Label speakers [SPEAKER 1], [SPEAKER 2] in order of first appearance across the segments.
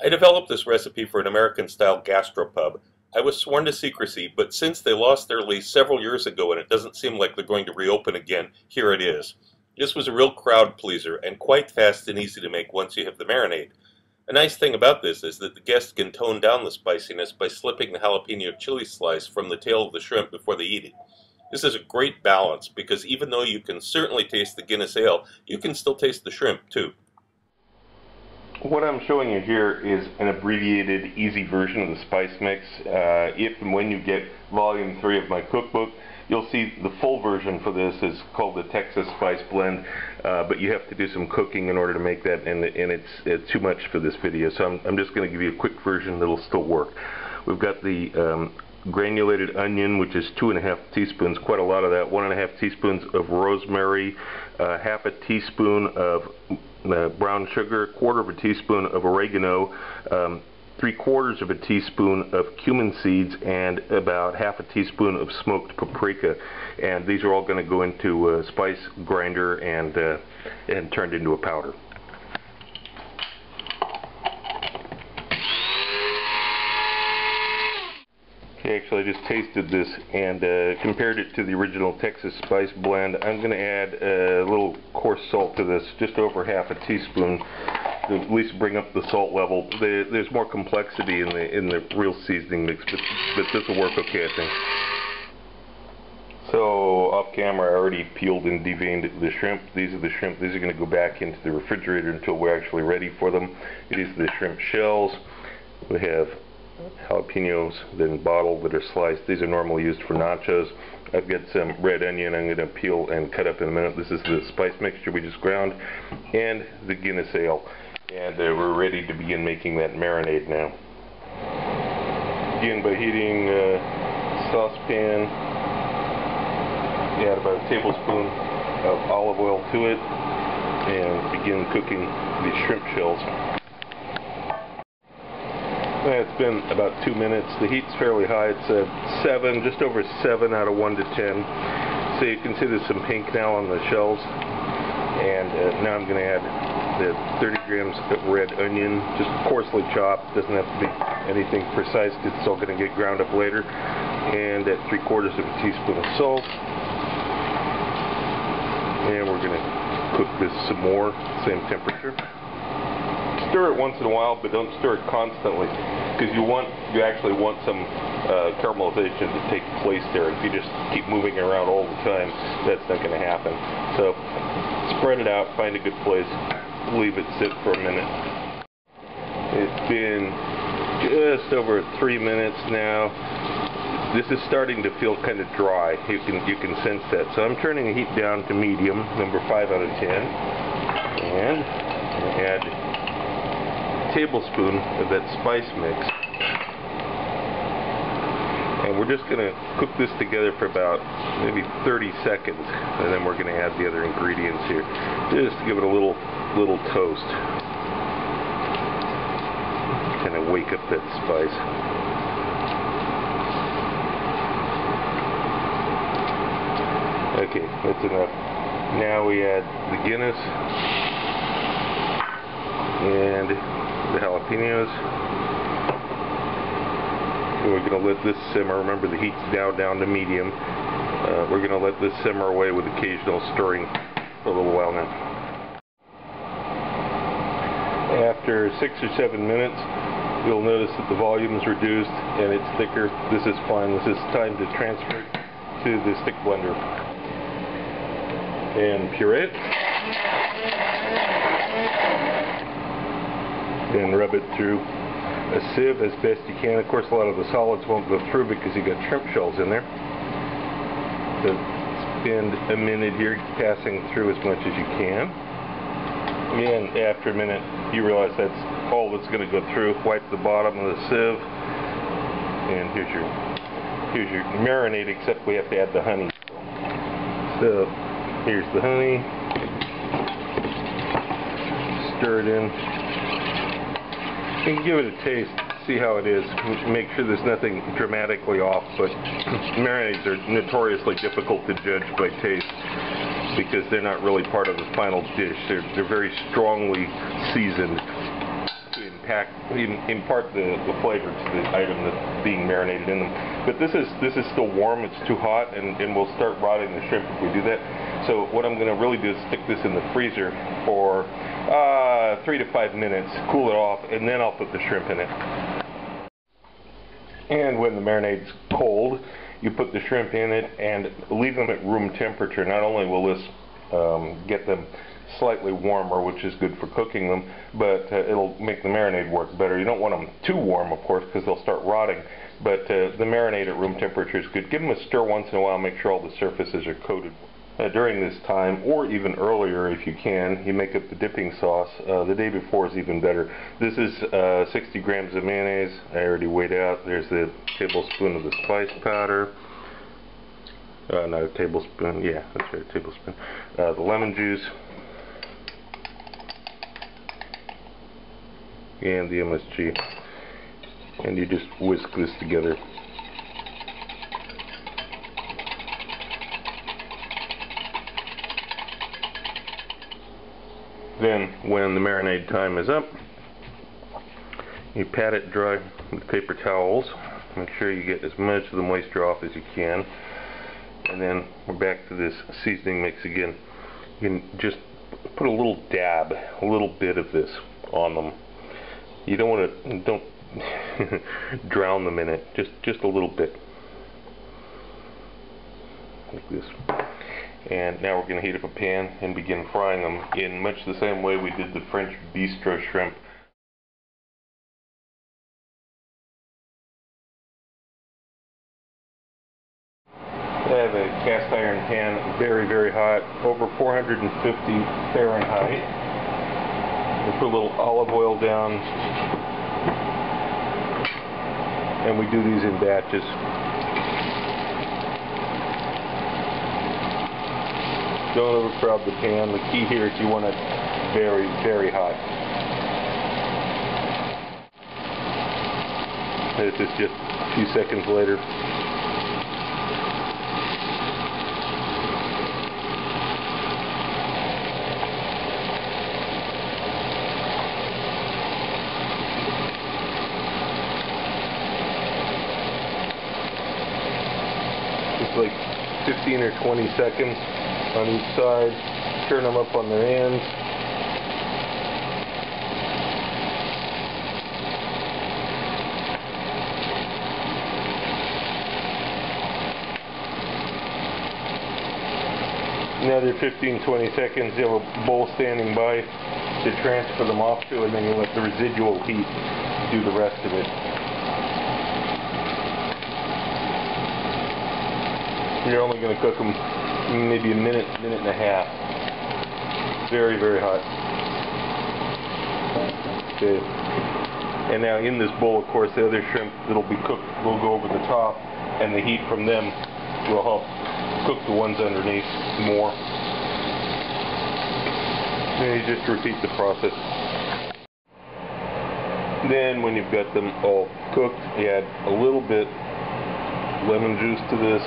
[SPEAKER 1] I developed this recipe for an American-style gastropub. I was sworn to secrecy, but since they lost their lease several years ago and it doesn't seem like they're going to reopen again, here it is. This was a real crowd pleaser, and quite fast and easy to make once you have the marinade. A nice thing about this is that the guests can tone down the spiciness by slipping the jalapeno chili slice from the tail of the shrimp before they eat it. This is a great balance, because even though you can certainly taste the Guinness ale, you can still taste the shrimp too. What I'm showing you here is an abbreviated, easy version of the spice mix. If and when you get volume 3 of my cookbook, you'll see the full version for this is called the Texas Spice Blend, but you have to do some cooking in order to make that, and it's too much for this video, so I'm just going to give you a quick version that'll still work. We've got the granulated onion, which is 2½ teaspoons, quite a lot of that, 1½ teaspoons of rosemary, half a teaspoon of brown sugar, 1/4 teaspoon of oregano, 3/4 of a teaspoon of cumin seeds, and about half a teaspoon of smoked paprika. And these are all going to go into a spice grinder and turned into a powder. Okay, actually I just tasted this and compared it to the original Texas Spice Blend. I'm going to add a little coarse salt to this, just over half a teaspoon, to at least bring up the salt level. There's more complexity in the real seasoning mix, but this will work okay, I think. So off camera I already peeled and deveined the shrimp. These are the shrimp. These are going to go back into the refrigerator until we're actually ready for them. These are the shrimp shells. We have jalapenos then bottled that are sliced. These are normally used for nachos. I've got some red onion I'm going to peel and cut up in a minute. This is the spice mixture we just ground, and the Guinness ale. And we're ready to begin making that marinade now. Begin by heating a saucepan. Add about a tablespoon of olive oil to it and begin cooking the shrimp shells. It's been about 2 minutes. The heat's fairly high. It's a 7, just over 7 out of 1 to 10. So you can see there's some pink now on the shells. And now I'm going to add the 30 grams of red onion, just coarsely chopped. Doesn't have to be anything precise because it's all going to get ground up later. And at 3/4 of a teaspoon of salt. And we're going to cook this some more, same temperature. Stir it once in a while, but don't stir it constantly, because you actually want some caramelization to take place there. If you just keep moving around all the time, that's not going to happen. So spread it out, find a good place, leave it sit for a minute. It's been just over 3 minutes now. This is starting to feel kind of dry. You can sense that. So I'm turning the heat down to medium, number 5 out of 10, and add tablespoon of that spice mix, and we're just going to cook this together for about maybe 30 seconds, and then we're going to add the other ingredients here just to give it a little toast, kind of wake up that spice. Okay, that's enough. Now we add the Guinness and the jalapenos. And we're going to let this simmer. Remember, the heat's now down to medium. We're going to let this simmer away with occasional stirring for a little while now. After 6 or 7 minutes, you'll notice that the volume is reduced and it's thicker. This is fine. This is time to transfer it to the stick blender and puree it. And rub it through a sieve as best you can. Of course, a lot of the solids won't go through because you've got shrimp shells in there. So spend a minute here passing through as much as you can. And after a minute, you realize that's all that's going to go through. Wipe the bottom of the sieve. And here's your marinade, except we have to add the honey. So here's the honey. Stir it in. You can give it a taste, see how it is, make sure there's nothing dramatically off, but marinades are notoriously difficult to judge by taste because they're not really part of the final dish. They're very strongly seasoned to impart the flavor to the item that's being marinated in them. But this is still warm. It's too hot, and we'll start rotting the shrimp if we do that. So what I'm going to really do is stick this in the freezer for 3 to 5 minutes, cool it off, and then I'll put the shrimp in it. And when the marinade's cold, you put the shrimp in it and leave them at room temperature. Not only will this get them slightly warmer, which is good for cooking them, but it'll make the marinade work better. You don't want them too warm, of course, because they'll start rotting, but the marinade at room temperature is good. Give them a stir once in a while, make sure all the surfaces are coated. During this time, or even earlier if you can, you make up the dipping sauce. The day before is even better. This is 60 grams of mayonnaise. I already weighed out. There's the tablespoon of the spice powder. Not a tablespoon. Yeah, that's right, a tablespoon. The lemon juice. And the MSG. And you just whisk this together. Then, when the marinade time is up, you pat it dry with paper towels. Make sure you get as much of the moisture off as you can. And then we're back to this seasoning mix again. You can just put a little dab, a little bit of this on them. You don't want to, don't drown them in it. Just a little bit, like this. And now we're going to heat up a pan and begin frying them in much the same way we did the French bistro shrimp. I have a cast iron pan, very, very hot, over 450 Fahrenheit. We put a little olive oil down, and we do these in batches. Don't overcrowd the pan. The key here is you want it very, very hot. This is just a few seconds later. It's like 15 or 20 seconds on each side. Turn them up on their ends. Another 15-20 seconds, you have a bowl standing by to transfer them off to, and then you let the residual heat do the rest of it. You're only going to cook them maybe a minute, minute and a half. Very, very hot. Okay. And now in this bowl, of course, the other shrimp that'll be cooked will go over the top, and the heat from them will help cook the ones underneath more. And you just repeat the process. Then when you've got them all cooked, you add a little bit lemon juice to this,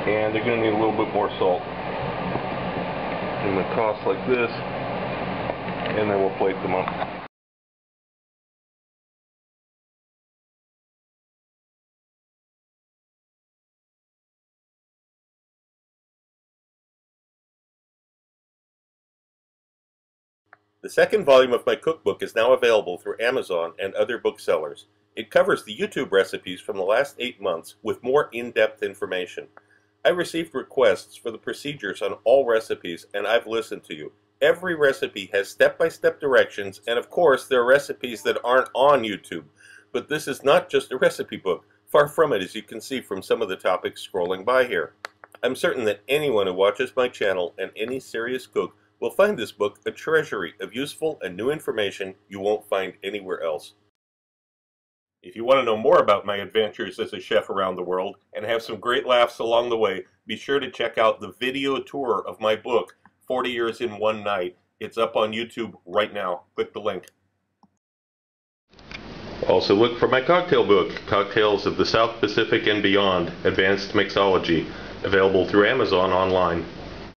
[SPEAKER 1] and they're going to need a little bit more salt. I'm going to toss like this, and then we'll plate them up.
[SPEAKER 2] The second volume of my cookbook is now available through Amazon and other booksellers. It covers the YouTube recipes from the last 8 months with more in-depth information. I received requests for the procedures on all recipes, and I've listened to you. Every recipe has step-by-step directions, and of course there are recipes that aren't on YouTube. But this is not just a recipe book. Far from it, as you can see from some of the topics scrolling by here. I'm certain that anyone who watches my channel and any serious cook will find this book a treasury of useful and new information you won't find anywhere else. If you want to know more about my adventures as a chef around the world and have some great laughs along the way, be sure to check out the video tour of my book, 40 Years in One Night. It's up on YouTube right now. Click the link.
[SPEAKER 1] Also look for my cocktail book, Cocktails of the South Pacific and Beyond, Advanced Mixology, available through Amazon online.